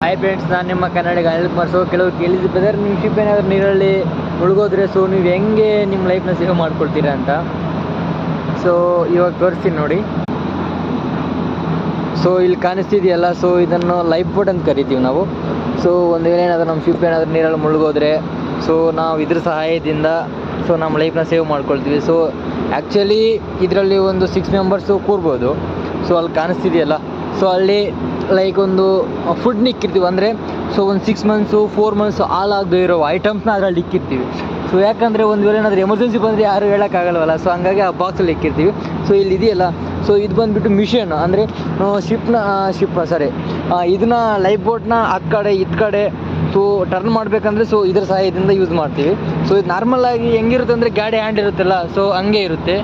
Hi friends, ನಾನು ನಿಮ್ಮ ಕನ್ನಡಿಗ Anil Kumar. So ಕೆಲವರು ಕೇಳಿದ್ದು ಬ್ರದರ್, ನಿಮ್ಮ ಶಿಪ್ ಏನಾದರೂ ನೀರಲ್ಲಿ ಮುಳುಗೋದ್ರೆ ಸೊ ನೀವು ಹೆಂಗೆ ನಿಮ್ಮ ಲೈಫ್ನ ಸೇವ್ ಮಾಡ್ಕೊಳ್ತೀರಾ ಅಂತ. ಸೊ ಇವಾಗ ತೋರಿಸ್ತೀನಿ ನೋಡಿ. ಸೊ ಇಲ್ಲಿ ಕಾಣಿಸ್ತಿದೆಯಲ್ಲ, ಸೊ ಇದನ್ನು ಲೈಫ್ ಬೋಟ್ ಅಂತ ಕರಿತೀವಿ ನಾವು. ಸೊ ಒಂದು ವೇಳೆ ಏನಾದರೂ ನಮ್ಮ ಶಿಪ್ ಏನಾದರೂ ನೀರಲ್ಲಿ ಮುಳುಗೋದ್ರೆ ಸೊ ನಾವು ಇದ್ರ ಸಹಾಯದಿಂದ ಸೊ ನಮ್ಮ ಲೈಫ್ನ ಸೇವ್ ಮಾಡ್ಕೊಳ್ತೀವಿ. ಸೊ ಆ್ಯಕ್ಚುಲಿ ಇದರಲ್ಲಿ ಒಂದು 6 ಮೆಂಬರ್ಸು ಕೂರ್ಬೋದು. ಸೊ ಅಲ್ಲಿ ಕಾಣಿಸ್ತಿದೆಯಲ್ಲ, ಸೊ ಅಲ್ಲಿ ಲೈಕ್ ಒಂದು ಫುಡ್ನ ಇಕ್ಕಿರ್ತೀವಿ. ಅಂದರೆ ಸೊ ಒಂದು 6 ಮಂತ್ಸು 4 ಮಂತ್ಸು ಹಾಳಾಗದೇ ಇರೋ ಐಟಮ್ಸ್ನ ಅದರಲ್ಲಿ ಇಕ್ಕಿರ್ತೀವಿ. ಸೊ ಯಾಕಂದರೆ ಒಂದು ವೇಳೆ ಏನಾದರೂ ಎಮರ್ಜೆನ್ಸಿ ಬಂದರೆ ಯಾರು ಹೇಳೋಕ್ಕಾಗಲ್ವಲ್ಲ. ಸೊ ಹಂಗಾಗಿ ಆ ಬಾಕ್ಸಲ್ಲಿ ಇಕ್ಕಿರ್ತೀವಿ. ಸೊ ಇಲ್ಲಿ ಇದೆಯಲ್ಲ, ಸೊ ಇದು ಬಂದುಬಿಟ್ಟು ಮಿಷನ್. ಅಂದರೆ ಇದನ್ನ ಲೈಫ್ ಬೋಟ್ನ ಆ ಕಡೆ ಈ ಕಡೆ ಸೊ ಟರ್ನ್ ಮಾಡಬೇಕಂದ್ರೆ ಸೊ ಇದ್ರ ಸಹಾಯದಿಂದ ಯೂಸ್ ಮಾಡ್ತೀವಿ. ಸೊ ಇದು ನಾರ್ಮಲಾಗಿ ಹೆಂಗಿರುತ್ತೆ ಅಂದರೆ ಗಾಡಿ ಹ್ಯಾಂಡ್ ಇರುತ್ತಲ್ಲ, ಸೊ ಹಂಗೆ ಇರುತ್ತೆ.